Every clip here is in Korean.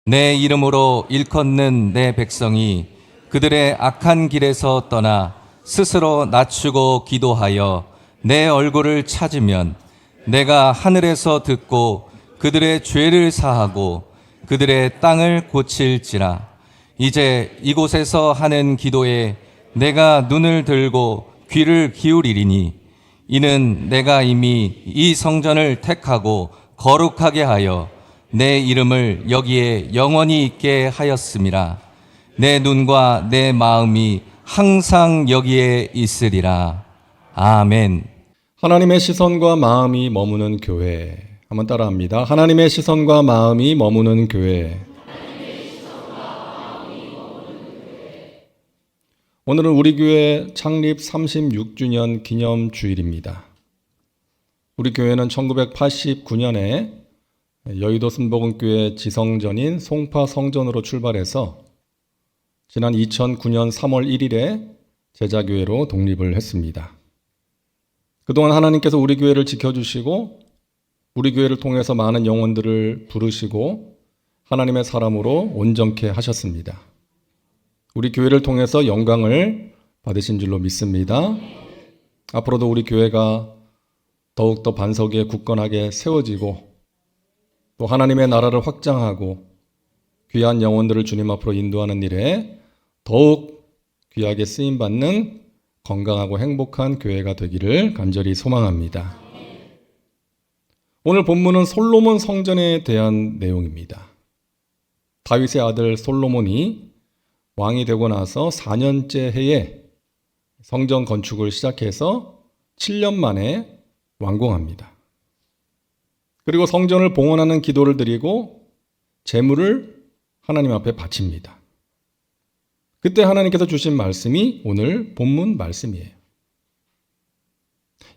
내 이름으로 일컫는 내 백성이 그들의 악한 길에서 떠나 스스로 낮추고 기도하여 내 얼굴을 찾으면 내가 하늘에서 듣고 그들의 죄를 사하고 그들의 땅을 고칠지라. 이제 이곳에서 하는 기도에 내가 눈을 들고 귀를 기울이리니 이는 내가 이미 이 성전을 택하고 거룩하게 하여 내 이름을 여기에 영원히 있게 하였음이라. 내 눈과 내 마음이 항상 여기에 있으리라. 아멘. 하나님의 시선과 마음이 머무는 교회. 한번 따라합니다. 하나님의 시선과 마음이 머무는 교회. 오늘은 우리 교회 창립 36주년 기념 주일입니다. 우리 교회는 1989년에 여의도 순복음교회 지성전인 송파 성전으로 출발해서 지난 2009년 3월 1일에 제자교회로 독립을 했습니다. 그동안 하나님께서 우리 교회를 지켜주시고 우리 교회를 통해서 많은 영혼들을 부르시고 하나님의 사람으로 온전케 하셨습니다. 우리 교회를 통해서 영광을 받으신 줄로 믿습니다. 앞으로도 우리 교회가 더욱더 반석 위에 굳건하게 세워지고 또 하나님의 나라를 확장하고 귀한 영혼들을 주님 앞으로 인도하는 일에 더욱 귀하게 쓰임받는 건강하고 행복한 교회가 되기를 간절히 소망합니다. 오늘 본문은 솔로몬 성전에 대한 내용입니다. 다윗의 아들 솔로몬이 왕이 되고 나서 4년째 해에 성전 건축을 시작해서 7년 만에 완공합니다. 그리고 성전을 봉헌하는 기도를 드리고 제물을 하나님 앞에 바칩니다. 그때 하나님께서 주신 말씀이 오늘 본문 말씀이에요.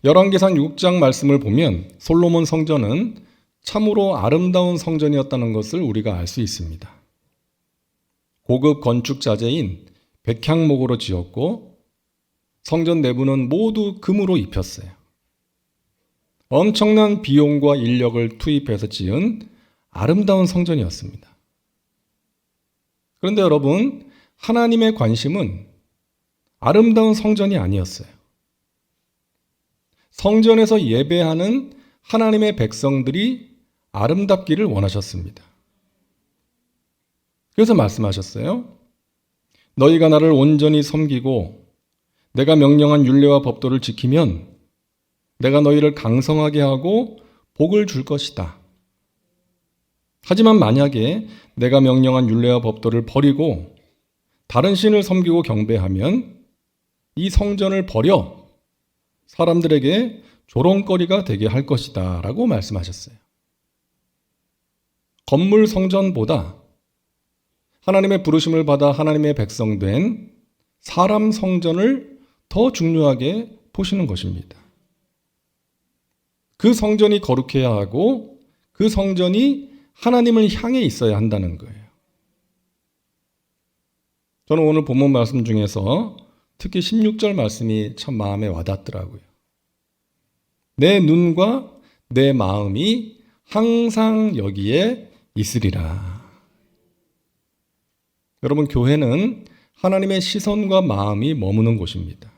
열왕기상 6장 말씀을 보면 솔로몬 성전은 참으로 아름다운 성전이었다는 것을 우리가 알 수 있습니다. 고급 건축 자재인 백향목으로 지었고 성전 내부는 모두 금으로 입혔어요. 엄청난 비용과 인력을 투입해서 지은 아름다운 성전이었습니다. 그런데 여러분, 하나님의 관심은 아름다운 성전이 아니었어요. 성전에서 예배하는 하나님의 백성들이 아름답기를 원하셨습니다. 그래서 말씀하셨어요. 너희가 나를 온전히 섬기고 내가 명령한 율례와 법도를 지키면 내가 너희를 강성하게 하고 복을 줄 것이다. 하지만 만약에 내가 명령한 율례와 법도를 버리고 다른 신을 섬기고 경배하면 이 성전을 버려 사람들에게 조롱거리가 되게 할 것이다 라고 말씀하셨어요. 건물 성전보다 하나님의 부르심을 받아 하나님의 백성 된 사람 성전을 더 중요하게 보시는 것입니다. 그 성전이 거룩해야 하고 그 성전이 하나님을 향해 있어야 한다는 거예요. 저는 오늘 본문 말씀 중에서 특히 16절 말씀이 참 마음에 와닿더라고요. 내 눈과 내 마음이 항상 여기에 있으리라. 여러분, 교회는 하나님의 시선과 마음이 머무는 곳입니다.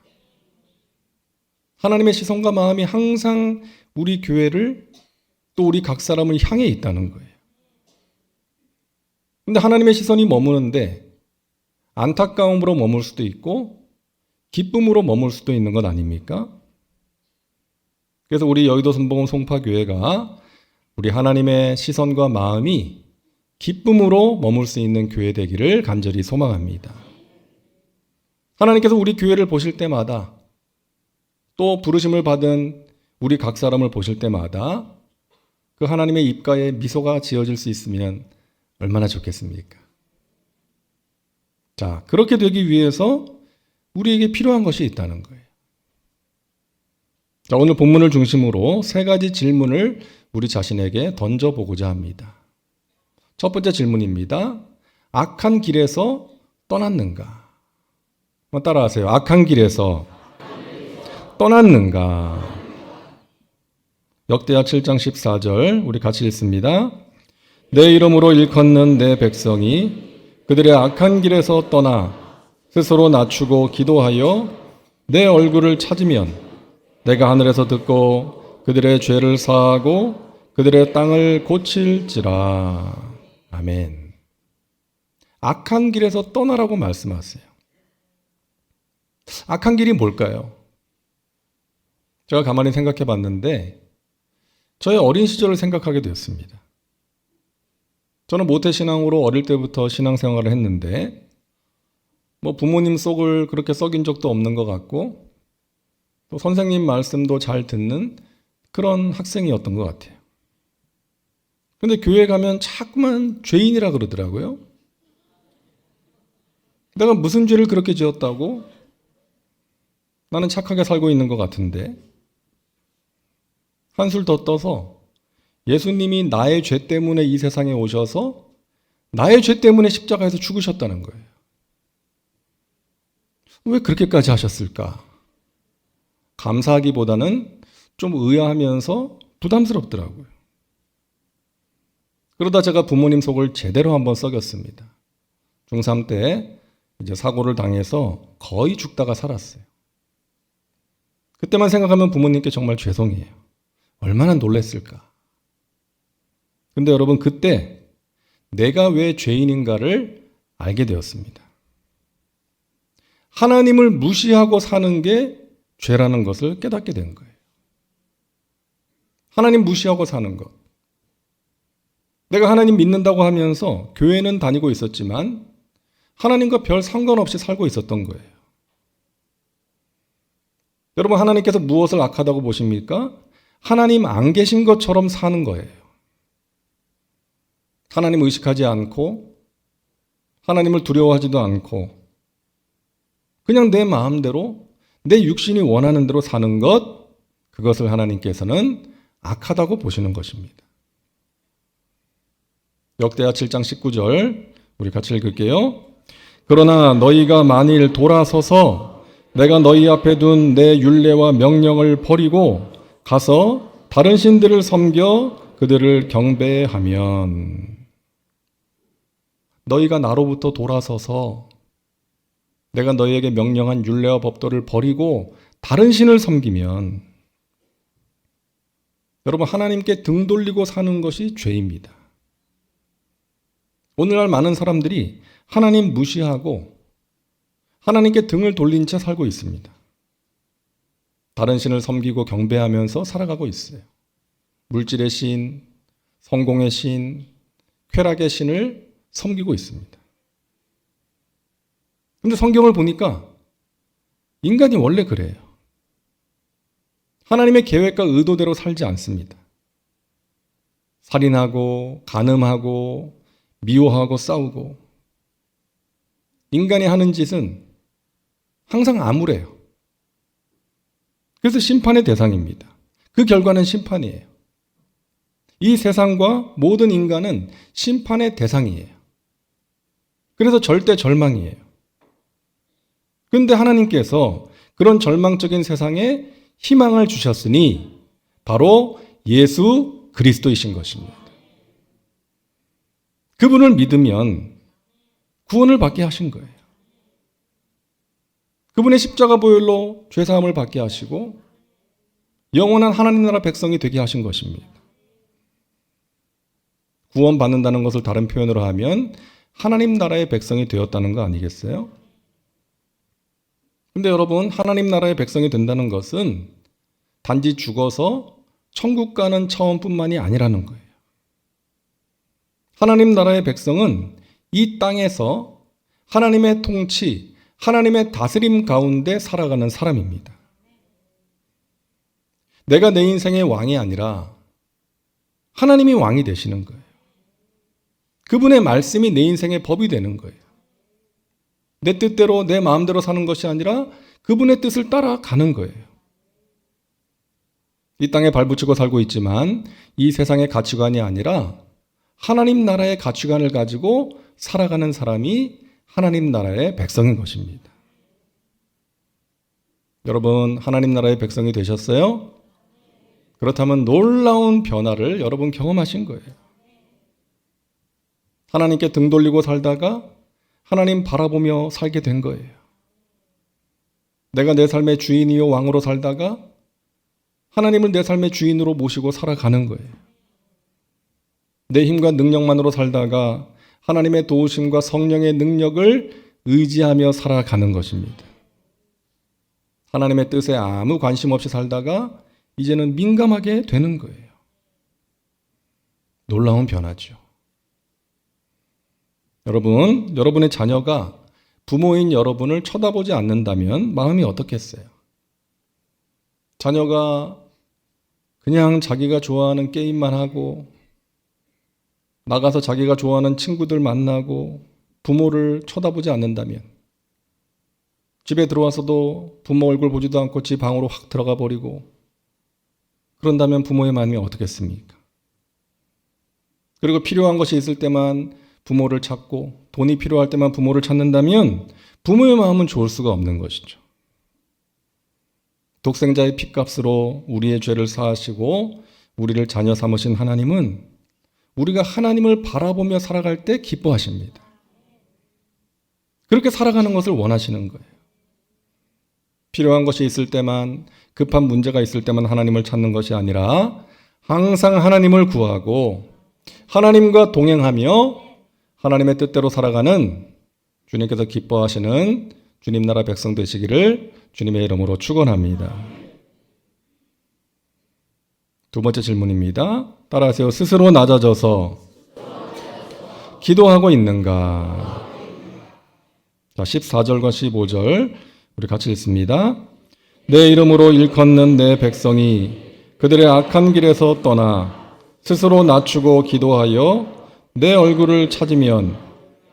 하나님의 시선과 마음이 항상 우리 교회를 또 우리 각 사람을 향해 있다는 거예요. 근데 하나님의 시선이 머무는데 안타까움으로 머물 수도 있고 기쁨으로 머물 수도 있는 것 아닙니까? 그래서 우리 여의도 순복음 송파교회가 우리 하나님의 시선과 마음이 기쁨으로 머물 수 있는 교회 되기를 간절히 소망합니다. 하나님께서 우리 교회를 보실 때마다 또 부르심을 받은 우리 각 사람을 보실 때마다 그 하나님의 입가에 미소가 지어질 수 있으면 얼마나 좋겠습니까? 자, 그렇게 되기 위해서 우리에게 필요한 것이 있다는 거예요. 자, 오늘 본문을 중심으로 세 가지 질문을 우리 자신에게 던져보고자 합니다. 첫 번째 질문입니다. 악한 길에서 떠났는가? 한번 따라하세요. 악한 길에서 떠났는가? 역대하 7장 14절 우리 같이 읽습니다. 내 이름으로 일컫는 내 백성이 그들의 악한 길에서 떠나 스스로 낮추고 기도하여 내 얼굴을 찾으면 내가 하늘에서 듣고 그들의 죄를 사하고 그들의 땅을 고칠지라. 아멘. 악한 길에서 떠나라고 말씀하세요. 악한 길이 뭘까요? 제가 가만히 생각해 봤는데 저의 어린 시절을 생각하게 되었습니다. 저는 모태신앙으로 어릴 때부터 신앙생활을 했는데 부모님 속을 그렇게 썩인 적도 없는 것 같고 또 선생님 말씀도 잘 듣는 그런 학생이었던 것 같아요. 근데 교회 가면 자꾸만 죄인이라 그러더라고요. 내가 무슨 죄를 그렇게 지었다고? 나는 착하게 살고 있는 것 같은데. 한술 더 떠서 예수님이 나의 죄 때문에 이 세상에 오셔서 나의 죄 때문에 십자가에서 죽으셨다는 거예요. 왜 그렇게까지 하셨을까? 감사하기보다는 좀 의아하면서 부담스럽더라고요. 그러다 제가 부모님 속을 제대로 한번 썩였습니다. 중3 때 이제 사고를 당해서 거의 죽다가 살았어요. 그때만 생각하면 부모님께 정말 죄송해요. 얼마나 놀랬을까. 근데 여러분, 그때 내가 왜 죄인인가를 알게 되었습니다. 하나님을 무시하고 사는 게 죄라는 것을 깨닫게 된 거예요. 하나님 무시하고 사는 것. 내가 하나님 믿는다고 하면서 교회는 다니고 있었지만 하나님과 별 상관없이 살고 있었던 거예요. 여러분, 하나님께서 무엇을 악하다고 보십니까? 하나님 안 계신 것처럼 사는 거예요. 하나님 의식하지 않고 하나님을 두려워하지도 않고 그냥 내 마음대로 내 육신이 원하는 대로 사는 것, 그것을 하나님께서는 악하다고 보시는 것입니다. 역대하 7장 19절 우리 같이 읽을게요. 그러나 너희가 만일 돌아서서 내가 너희 앞에 둔 내 율례와 명령을 버리고 가서 다른 신들을 섬겨 그들을 경배하면, 너희가 나로부터 돌아서서 내가 너희에게 명령한 율례와 법도를 버리고 다른 신을 섬기면, 여러분, 하나님께 등 돌리고 사는 것이 죄입니다. 오늘날 많은 사람들이 하나님 무시하고 하나님께 등을 돌린 채 살고 있습니다. 다른 신을 섬기고 경배하면서 살아가고 있어요. 물질의 신, 성공의 신, 쾌락의 신을 섬기고 있습니다. 근데 성경을 보니까 인간이 원래 그래요. 하나님의 계획과 의도대로 살지 않습니다. 살인하고 간음하고 미워하고 싸우고, 인간이 하는 짓은 항상 암울해요. 그래서 심판의 대상입니다. 그 결과는 심판이에요. 이 세상과 모든 인간은 심판의 대상이에요. 그래서 절대 절망이에요. 그런데 하나님께서 그런 절망적인 세상에 희망을 주셨으니 바로 예수 그리스도이신 것입니다. 그분을 믿으면 구원을 받게 하신 거예요. 그분의 십자가 보혈로 죄사함을 받게 하시고 영원한 하나님 나라 백성이 되게 하신 것입니다. 구원받는다는 것을 다른 표현으로 하면 하나님 나라의 백성이 되었다는 거 아니겠어요? 근데 여러분, 하나님 나라의 백성이 된다는 것은 단지 죽어서 천국 가는 차원뿐만이 아니라는 거예요. 하나님 나라의 백성은 이 땅에서 하나님의 통치, 하나님의 다스림 가운데 살아가는 사람입니다. 내가 내 인생의 왕이 아니라 하나님이 왕이 되시는 거예요. 그분의 말씀이 내 인생의 법이 되는 거예요. 내 뜻대로 내 마음대로 사는 것이 아니라 그분의 뜻을 따라가는 거예요. 이 땅에 발붙이고 살고 있지만 이 세상의 가치관이 아니라 하나님 나라의 가치관을 가지고 살아가는 사람이 하나님 나라의 백성인 것입니다. 여러분, 하나님 나라의 백성이 되셨어요? 그렇다면 놀라운 변화를 여러분 경험하신 거예요. 하나님께 등 돌리고 살다가 하나님 바라보며 살게 된 거예요. 내가 내 삶의 주인이요 왕으로 살다가 하나님을 내 삶의 주인으로 모시고 살아가는 거예요. 내 힘과 능력만으로 살다가 하나님의 도우심과 성령의 능력을 의지하며 살아가는 것입니다. 하나님의 뜻에 아무 관심 없이 살다가 이제는 민감하게 되는 거예요. 놀라운 변화죠. 여러분, 여러분의 자녀가 부모인 여러분을 쳐다보지 않는다면 마음이 어떻겠어요? 자녀가 그냥 자기가 좋아하는 게임만 하고 나가서 자기가 좋아하는 친구들 만나고 부모를 쳐다보지 않는다면, 집에 들어와서도 부모 얼굴 보지도 않고 집 방으로 확 들어가 버리고, 그런다면 부모의 마음이 어떻겠습니까? 그리고 필요한 것이 있을 때만 부모를 찾고 돈이 필요할 때만 부모를 찾는다면 부모의 마음은 좋을 수가 없는 것이죠. 독생자의 핏값으로 우리의 죄를 사하시고 우리를 자녀 삼으신 하나님은 우리가 하나님을 바라보며 살아갈 때 기뻐하십니다. 그렇게 살아가는 것을 원하시는 거예요. 필요한 것이 있을 때만, 급한 문제가 있을 때만 하나님을 찾는 것이 아니라 항상 하나님을 구하고 하나님과 동행하며 하나님의 뜻대로 살아가는 주님께서 기뻐하시는 주님 나라 백성 되시기를 주님의 이름으로 축원합니다. 두 번째 질문입니다. 따라하세요. 스스로 낮아져서 기도하고 있는가? 자, 14절과 15절 우리 같이 읽습니다. 내 이름으로 일컫는 내 백성이 그들의 악한 길에서 떠나 스스로 낮추고 기도하여 내 얼굴을 찾으면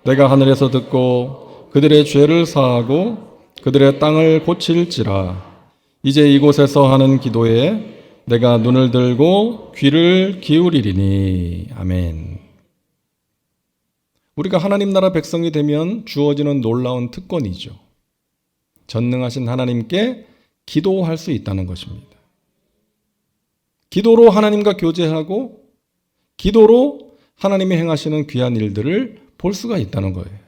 내가 하늘에서 듣고 그들의 죄를 사하고 그들의 땅을 고칠지라. 이제 이곳에서 하는 기도에 내가 눈을 들고 귀를 기울이리니. 아멘. 우리가 하나님 나라 백성이 되면 주어지는 놀라운 특권이죠. 전능하신 하나님께 기도할 수 있다는 것입니다. 기도로 하나님과 교제하고 기도로 하나님이 행하시는 귀한 일들을 볼 수가 있다는 거예요.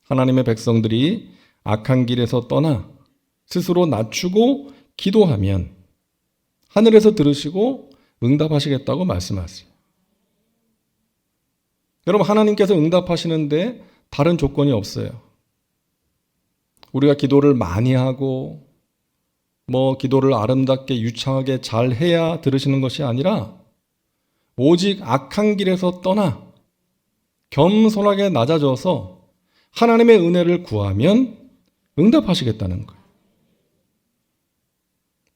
하나님의 백성들이 악한 길에서 떠나 스스로 낮추고 기도하면 하늘에서 들으시고 응답하시겠다고 말씀하세요. 여러분, 하나님께서 응답하시는데 다른 조건이 없어요. 우리가 기도를 많이 하고 기도를 아름답게 유창하게 잘 해야 들으시는 것이 아니라 오직 악한 길에서 떠나 겸손하게 낮아져서 하나님의 은혜를 구하면 응답하시겠다는 거예요.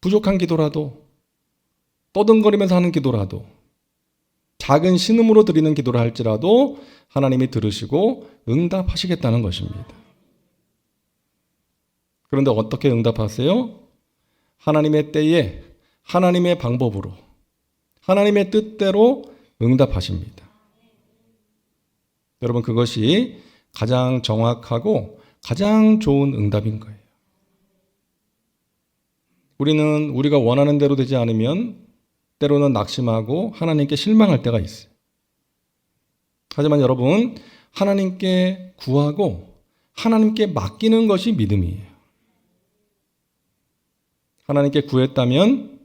부족한 기도라도, 떠듬거리면서 하는 기도라도, 작은 신음으로 드리는 기도를 할지라도 하나님이 들으시고 응답하시겠다는 것입니다. 그런데 어떻게 응답하세요? 하나님의 때에 하나님의 방법으로 하나님의 뜻대로 응답하십니다. 여러분, 그것이 가장 정확하고 가장 좋은 응답인 거예요. 우리는 우리가 원하는 대로 되지 않으면 때로는 낙심하고 하나님께 실망할 때가 있어요. 하지만 여러분, 하나님께 구하고 하나님께 맡기는 것이 믿음이에요. 하나님께 구했다면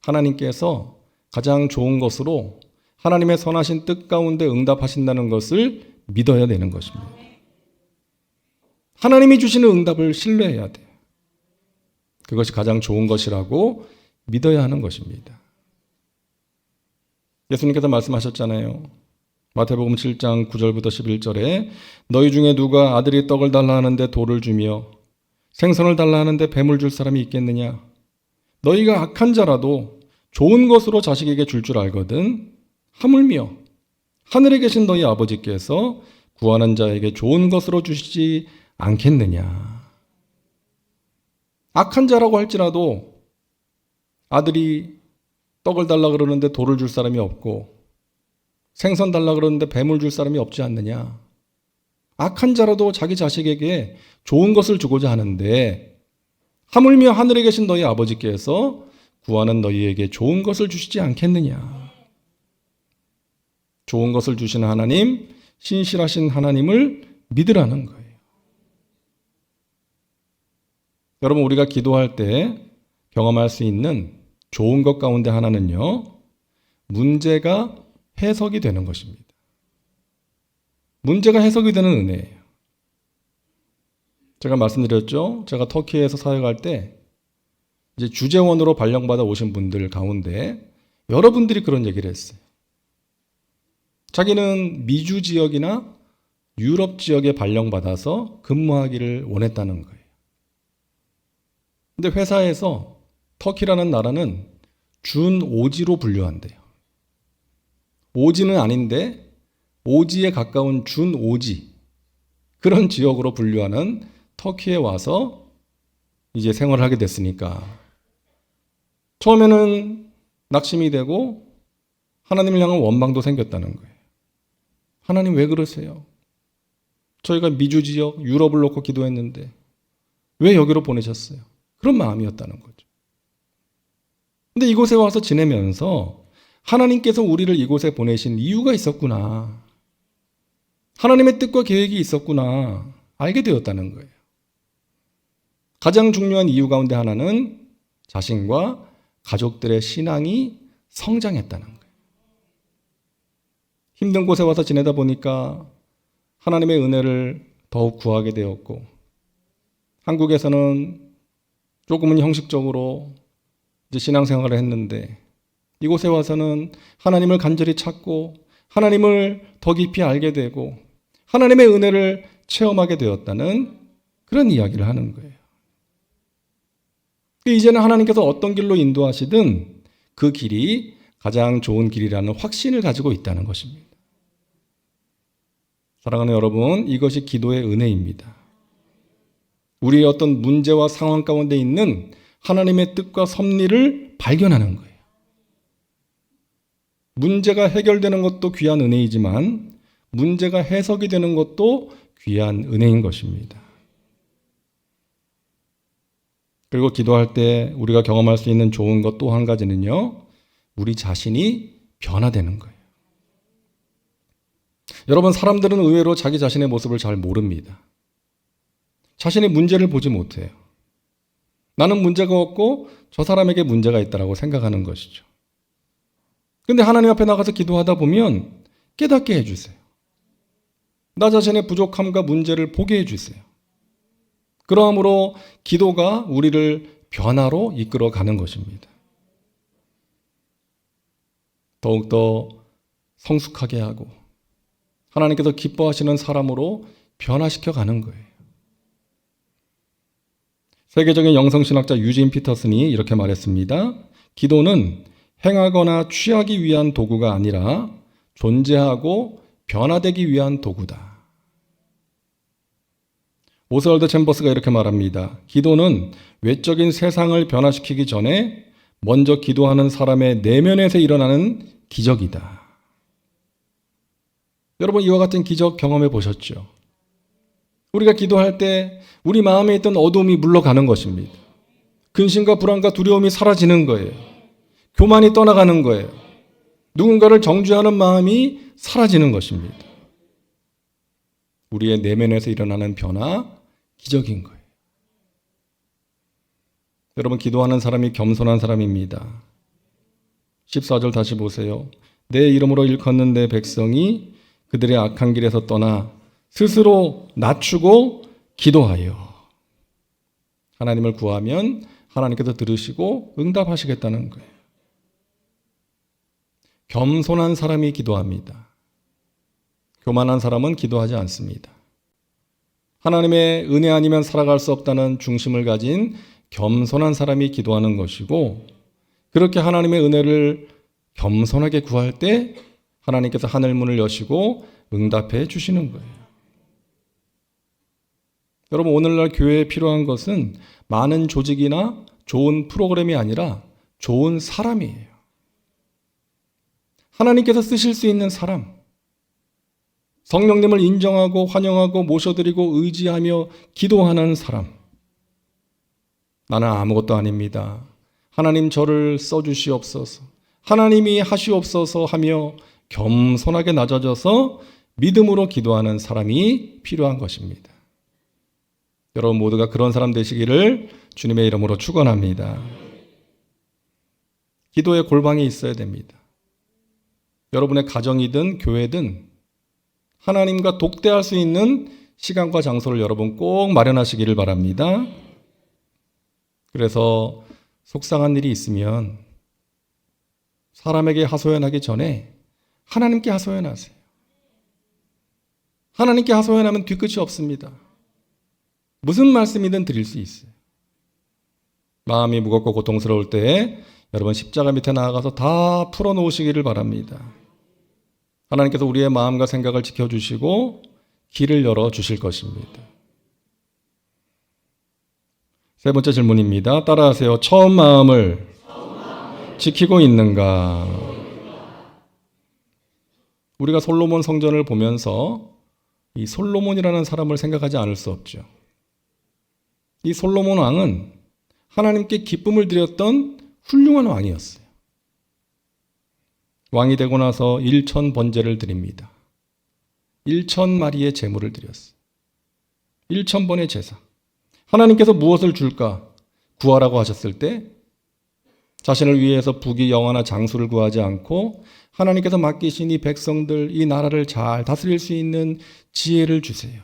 하나님께서 가장 좋은 것으로 하나님의 선하신 뜻 가운데 응답하신다는 것을 믿어야 되는 것입니다. 하나님이 주시는 응답을 신뢰해야 돼요. 그것이 가장 좋은 것이라고 믿어야 하는 것입니다. 예수님께서 말씀하셨잖아요. 마태복음 7장 9절부터 11절에 너희 중에 누가 아들이 떡을 달라 하는데 돌을 주며 생선을 달라 하는데 뱀을 줄 사람이 있겠느냐? 너희가 악한 자라도 좋은 것으로 자식에게 줄 줄 알거든. 하물며 하늘에 계신 너희 아버지께서 구하는 자에게 좋은 것으로 주시지 않겠느냐? 악한 자라고 할지라도 아들이 떡을 달라 그러는데 돌을 줄 사람이 없고 생선 달라 그러는데 뱀을 줄 사람이 없지 않느냐? 악한 자라도 자기 자식에게 좋은 것을 주고자 하는데 하물며 하늘에 계신 너희 아버지께서 구하는 너희에게 좋은 것을 주시지 않겠느냐? 좋은 것을 주시는 하나님, 신실하신 하나님을 믿으라는 거예요. 여러분, 우리가 기도할 때 경험할 수 있는 좋은 것 가운데 하나는요, 문제가 해석이 되는 것입니다. 문제가 해석이 되는 은혜예요. 제가 말씀드렸죠. 제가 터키에서 사역할 때 이제 주재원으로 발령받아 오신 분들 가운데 여러분들이 그런 얘기를 했어요. 자기는 미주 지역이나 유럽 지역에 발령받아서 근무하기를 원했다는 거예요. 근데 회사에서 터키라는 나라는 준오지로 분류한대요. 오지는 아닌데 오지에 가까운 준오지, 그런 지역으로 분류하는 터키에 와서 이제 생활을 하게 됐으니까 처음에는 낙심이 되고 하나님을 향한 원망도 생겼다는 거예요. 하나님 왜 그러세요? 저희가 미주 지역, 유럽을 놓고 기도했는데 왜 여기로 보내셨어요? 그런 마음이었다는 거죠. 근데 이곳에 와서 지내면서 하나님께서 우리를 이곳에 보내신 이유가 있었구나. 하나님의 뜻과 계획이 있었구나. 알게 되었다는 거예요. 가장 중요한 이유 가운데 하나는 자신과 가족들의 신앙이 성장했다는 거예요. 힘든 곳에 와서 지내다 보니까 하나님의 은혜를 더욱 구하게 되었고, 한국에서는 조금은 형식적으로 이제 신앙생활을 했는데 이곳에 와서는 하나님을 간절히 찾고 하나님을 더 깊이 알게 되고 하나님의 은혜를 체험하게 되었다는 그런 이야기를 하는 거예요. 이제는 하나님께서 어떤 길로 인도하시든 그 길이 가장 좋은 길이라는 확신을 가지고 있다는 것입니다. 사랑하는 여러분, 이것이 기도의 은혜입니다. 우리의 어떤 문제와 상황 가운데 있는 하나님의 뜻과 섭리를 발견하는 거예요. 문제가 해결되는 것도 귀한 은혜이지만 문제가 해석이 되는 것도 귀한 은혜인 것입니다. 그리고 기도할 때 우리가 경험할 수 있는 좋은 것 또 한 가지는요, 우리 자신이 변화되는 거예요. 여러분, 사람들은 의외로 자기 자신의 모습을 잘 모릅니다. 자신의 문제를 보지 못해요. 나는 문제가 없고 저 사람에게 문제가 있다고 생각하는 것이죠. 근데 하나님 앞에 나가서 기도하다 보면 깨닫게 해주세요. 나 자신의 부족함과 문제를 보게 해주세요. 그러므로 기도가 우리를 변화로 이끌어가는 것입니다. 더욱더 성숙하게 하고 하나님께서 기뻐하시는 사람으로 변화시켜 가는 거예요. 세계적인 영성신학자 유진 피터슨이 이렇게 말했습니다. 기도는 행하거나 취하기 위한 도구가 아니라 존재하고 변화되기 위한 도구다. 오스월드 챔버스가 이렇게 말합니다. 기도는 외적인 세상을 변화시키기 전에 먼저 기도하는 사람의 내면에서 일어나는 기적이다. 여러분, 이와 같은 기적 경험해 보셨죠? 우리가 기도할 때 우리 마음에 있던 어두움이 물러가는 것입니다. 근심과 불안과 두려움이 사라지는 거예요. 교만이 떠나가는 거예요. 누군가를 정죄하는 마음이 사라지는 것입니다. 우리의 내면에서 일어나는 변화, 기적인 거예요. 여러분, 기도하는 사람이 겸손한 사람입니다. 14절 다시 보세요. 내 이름으로 일컫는 내 백성이 그들의 악한 길에서 떠나 스스로 낮추고 기도하여. 하나님을 구하면 하나님께서 들으시고 응답하시겠다는 거예요. 겸손한 사람이 기도합니다. 교만한 사람은 기도하지 않습니다. 하나님의 은혜 아니면 살아갈 수 없다는 중심을 가진 겸손한 사람이 기도하는 것이고, 그렇게 하나님의 은혜를 겸손하게 구할 때 하나님께서 하늘문을 여시고 응답해 주시는 거예요. 여러분, 오늘날 교회에 필요한 것은 많은 조직이나 좋은 프로그램이 아니라 좋은 사람이에요. 하나님께서 쓰실 수 있는 사람, 성령님을 인정하고 환영하고 모셔드리고 의지하며 기도하는 사람. 나는 아무것도 아닙니다. 하나님 저를 써주시옵소서. 하나님이 하시옵소서 하며 겸손하게 낮아져서 믿음으로 기도하는 사람이 필요한 것입니다. 여러분 모두가 그런 사람 되시기를 주님의 이름으로 축원합니다. 기도의 골방이 있어야 됩니다. 여러분의 가정이든 교회든 하나님과 독대할 수 있는 시간과 장소를 여러분 꼭 마련하시기를 바랍니다. 그래서 속상한 일이 있으면 사람에게 하소연하기 전에 하나님께 하소연하세요. 하나님께 하소연하면 뒤끝이 없습니다. 무슨 말씀이든 드릴 수 있어요. 마음이 무겁고 고통스러울 때 여러분 십자가 밑에 나아가서 다 풀어놓으시기를 바랍니다. 하나님께서 우리의 마음과 생각을 지켜주시고 길을 열어주실 것입니다. 세 번째 질문입니다. 따라하세요. 처음 마음을 지키고 있는가? 우리가 솔로몬 성전을 보면서 이 솔로몬이라는 사람을 생각하지 않을 수 없죠. 이 솔로몬 왕은 하나님께 기쁨을 드렸던 훌륭한 왕이었어요. 왕이 되고 나서 1000번제를 드립니다. 1000마리의 제물을 드렸어요. 1000번의 제사. 하나님께서 무엇을 줄까? 구하라고 하셨을 때 자신을 위해서 부귀 영화나 장수를 구하지 않고 하나님께서 맡기신 이 백성들, 이 나라를 잘 다스릴 수 있는 지혜를 주세요.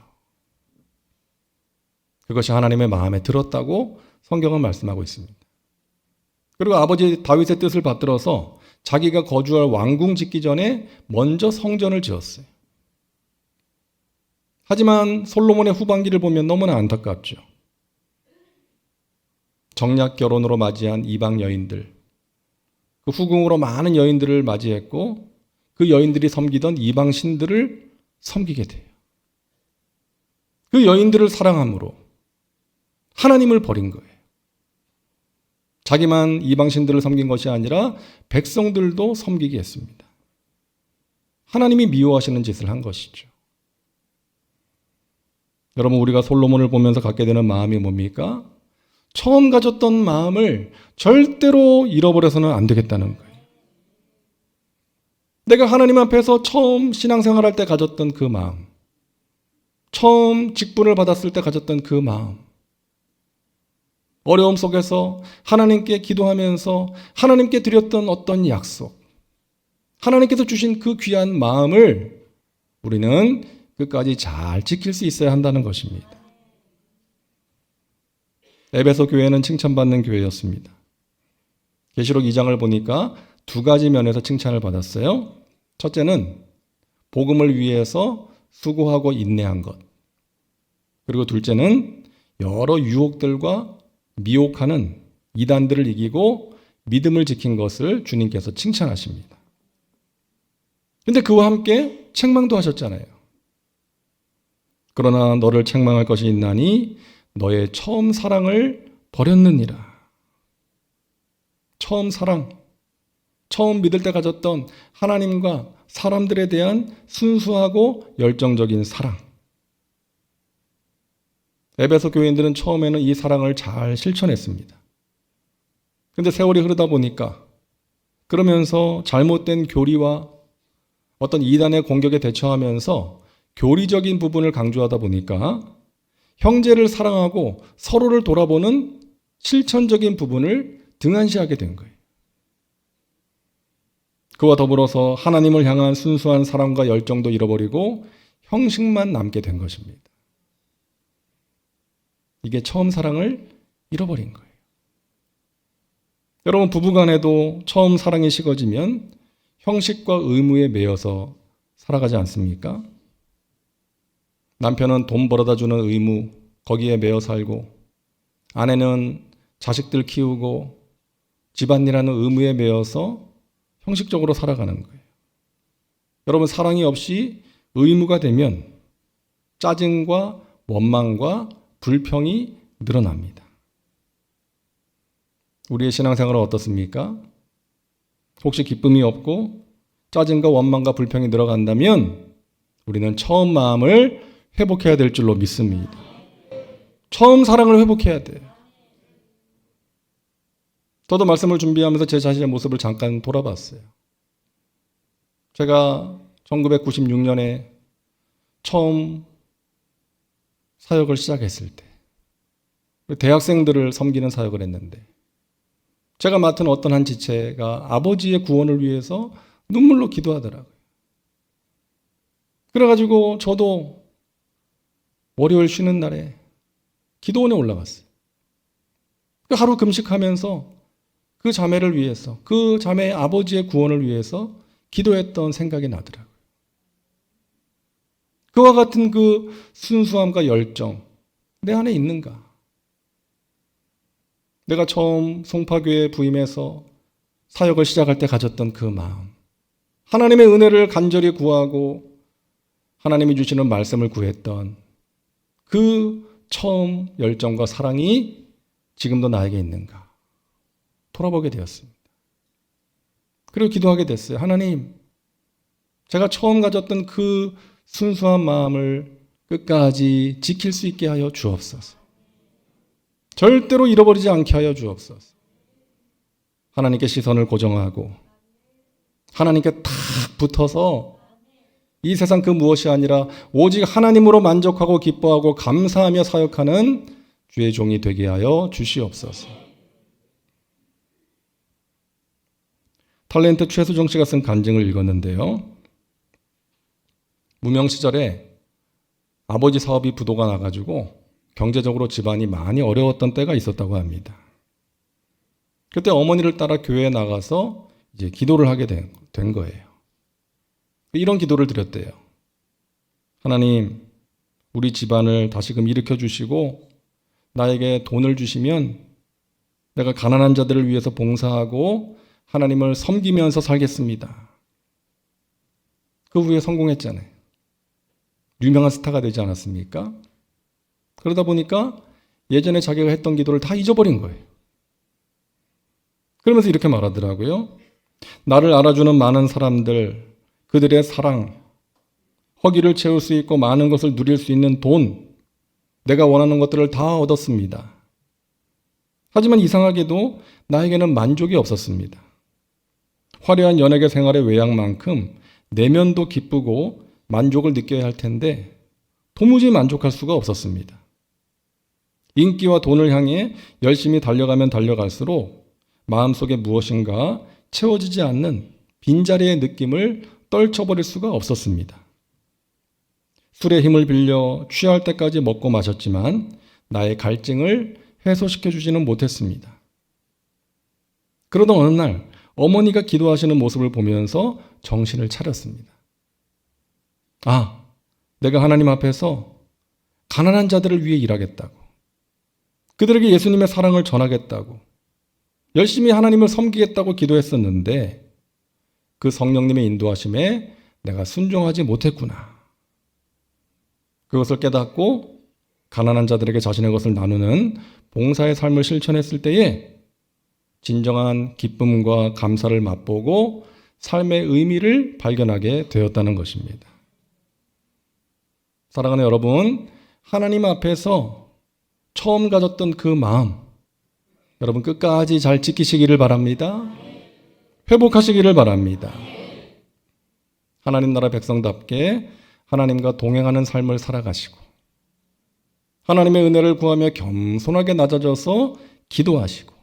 그것이 하나님의 마음에 들었다고 성경은 말씀하고 있습니다. 그리고 아버지 다윗의 뜻을 받들어서 자기가 거주할 왕궁 짓기 전에 먼저 성전을 지었어요. 하지만 솔로몬의 후반기를 보면 너무나 안타깝죠. 정략 결혼으로 맞이한 이방 여인들, 그 후궁으로 많은 여인들을 맞이했고 그 여인들이 섬기던 이방 신들을 섬기게 돼요. 그 여인들을 사랑함으로 하나님을 버린 거예요. 자기만 이방신들을 섬긴 것이 아니라 백성들도 섬기게 했습니다. 하나님이 미워하시는 짓을 한 것이죠. 여러분 우리가 솔로몬을 보면서 갖게 되는 마음이 뭡니까? 처음 가졌던 마음을 절대로 잃어버려서는 안 되겠다는 거예요. 내가 하나님 앞에서 처음 신앙생활할 때 가졌던 그 마음, 처음 직분을 받았을 때 가졌던 그 마음, 어려움 속에서 하나님께 기도하면서 하나님께 드렸던 어떤 약속, 하나님께서 주신 그 귀한 마음을 우리는 끝까지 잘 지킬 수 있어야 한다는 것입니다. 에베소 교회는 칭찬받는 교회였습니다. 계시록 2장을 보니까 두 가지 면에서 칭찬을 받았어요. 첫째는 복음을 위해서 수고하고 인내한 것. 그리고 둘째는 여러 유혹들과 미혹하는 이단들을 이기고 믿음을 지킨 것을 주님께서 칭찬하십니다. 그런데 그와 함께 책망도 하셨잖아요. 그러나 너를 책망할 것이 있나니 너의 처음 사랑을 버렸느니라. 처음 사랑, 처음 믿을 때 가졌던 하나님과 사람들에 대한 순수하고 열정적인 사랑. 에베소 교인들은 처음에는 이 사랑을 잘 실천했습니다. 그런데 세월이 흐르다 보니까 그러면서 잘못된 교리와 어떤 이단의 공격에 대처하면서 교리적인 부분을 강조하다 보니까 형제를 사랑하고 서로를 돌아보는 실천적인 부분을 등한시하게 된 거예요. 그와 더불어서 하나님을 향한 순수한 사랑과 열정도 잃어버리고 형식만 남게 된 것입니다. 이게 처음 사랑을 잃어버린 거예요. 여러분 부부간에도 처음 사랑이 식어지면 형식과 의무에 매여서 살아가지 않습니까? 남편은 돈 벌어다 주는 의무, 거기에 매여 살고 아내는 자식들 키우고 집안일하는 의무에 매여서 형식적으로 살아가는 거예요. 여러분 사랑이 없이 의무가 되면 짜증과 원망과 불평이 늘어납니다. 우리의 신앙생활은 어떻습니까? 혹시 기쁨이 없고 짜증과 원망과 불평이 늘어간다면 우리는 처음 마음을 회복해야 될 줄로 믿습니다. 처음 사랑을 회복해야 돼요. 저도 말씀을 준비하면서 제 자신의 모습을 잠깐 돌아봤어요. 제가 1996년에 처음 사역을 시작했을 때 대학생들을 섬기는 사역을 했는데 제가 맡은 어떤 한 지체가 아버지의 구원을 위해서 눈물로 기도하더라고요. 그래가지고 저도 월요일 쉬는 날에 기도원에 올라갔어요. 하루 금식하면서 그 자매를 위해서, 그 자매의 아버지의 구원을 위해서 기도했던 생각이 나더라고요. 그와 같은 그 순수함과 열정, 내 안에 있는가? 내가 처음 송파교회 부임해서 사역을 시작할 때 가졌던 그 마음, 하나님의 은혜를 간절히 구하고 하나님이 주시는 말씀을 구했던 그 처음 열정과 사랑이 지금도 나에게 있는가? 돌아보게 되었습니다. 그리고 기도하게 됐어요. 하나님, 제가 처음 가졌던 그 순수한 마음을 끝까지 지킬 수 있게 하여 주옵소서. 절대로 잃어버리지 않게 하여 주옵소서. 하나님께 시선을 고정하고 하나님께 탁 붙어서 이 세상 그 무엇이 아니라 오직 하나님으로 만족하고 기뻐하고 감사하며 사역하는 주의 종이 되게 하여 주시옵소서. 탤런트 최수종 씨가 쓴 간증을 읽었는데요. 무명 시절에 아버지 사업이 부도가 나가지고 경제적으로 집안이 많이 어려웠던 때가 있었다고 합니다. 그때 어머니를 따라 교회에 나가서 이제 기도를 하게 된 거예요. 이런 기도를 드렸대요. 하나님, 우리 집안을 다시금 일으켜 주시고 나에게 돈을 주시면 내가 가난한 자들을 위해서 봉사하고 하나님을 섬기면서 살겠습니다. 그 후에 성공했잖아요. 유명한 스타가 되지 않았습니까? 그러다 보니까 예전에 자기가 했던 기도를 다 잊어버린 거예요. 그러면서 이렇게 말하더라고요. 나를 알아주는 많은 사람들, 그들의 사랑, 허기를 채울 수 있고 많은 것을 누릴 수 있는 돈, 내가 원하는 것들을 다 얻었습니다. 하지만 이상하게도 나에게는 만족이 없었습니다. 화려한 연예계 생활의 외양만큼 내면도 기쁘고 만족을 느껴야 할 텐데 도무지 만족할 수가 없었습니다. 인기와 돈을 향해 열심히 달려가면 달려갈수록 마음속에 무엇인가 채워지지 않는 빈자리의 느낌을 떨쳐버릴 수가 없었습니다. 술의 힘을 빌려 취할 때까지 먹고 마셨지만 나의 갈증을 해소시켜 주지는 못했습니다. 그러던 어느 날 어머니가 기도하시는 모습을 보면서 정신을 차렸습니다. 아, 내가 하나님 앞에서 가난한 자들을 위해 일하겠다고, 그들에게 예수님의 사랑을 전하겠다고, 열심히 하나님을 섬기겠다고 기도했었는데 그 성령님의 인도하심에 내가 순종하지 못했구나. 그것을 깨닫고 가난한 자들에게 자신의 것을 나누는 봉사의 삶을 실천했을 때에 진정한 기쁨과 감사를 맛보고 삶의 의미를 발견하게 되었다는 것입니다. 사랑하는 여러분, 하나님 앞에서 처음 가졌던 그 마음, 여러분 끝까지 잘 지키시기를 바랍니다. 회복하시기를 바랍니다. 하나님 나라 백성답게 하나님과 동행하는 삶을 살아가시고 하나님의 은혜를 구하며 겸손하게 낮아져서 기도하시고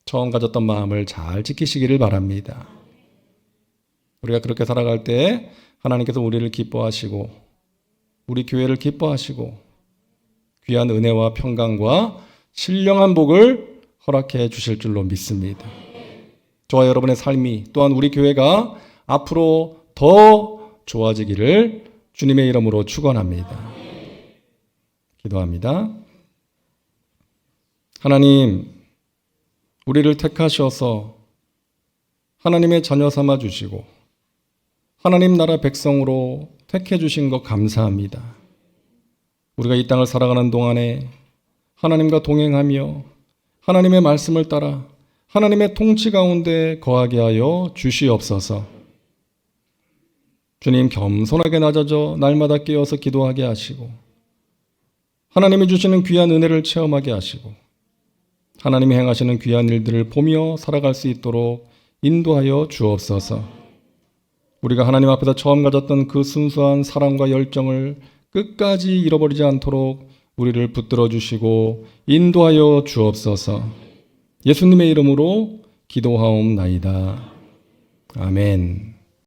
처음 가졌던 마음을 잘 지키시기를 바랍니다. 우리가 그렇게 살아갈 때 하나님께서 우리를 기뻐하시고 우리 교회를 기뻐하시고 귀한 은혜와 평강과 신령한 복을 허락해 주실 줄로 믿습니다. 저와 여러분의 삶이 또한 우리 교회가 앞으로 더 좋아지기를 주님의 이름으로 축원합니다. 기도합니다. 하나님, 우리를 택하셔서 하나님의 자녀 삼아 주시고 하나님 나라 백성으로 택해 주신 것 감사합니다. 우리가 이 땅을 살아가는 동안에 하나님과 동행하며 하나님의 말씀을 따라 하나님의 통치 가운데 거하게 하여 주시옵소서. 주님, 겸손하게 낮아져 날마다 깨어서 기도하게 하시고 하나님이 주시는 귀한 은혜를 체험하게 하시고 하나님이 행하시는 귀한 일들을 보며 살아갈 수 있도록 인도하여 주옵소서. 우리가 하나님 앞에서 처음 가졌던 그 순수한 사랑과 열정을 끝까지 잃어버리지 않도록 우리를 붙들어 주시고 인도하여 주옵소서. 예수님의 이름으로 기도하옵나이다. 아멘.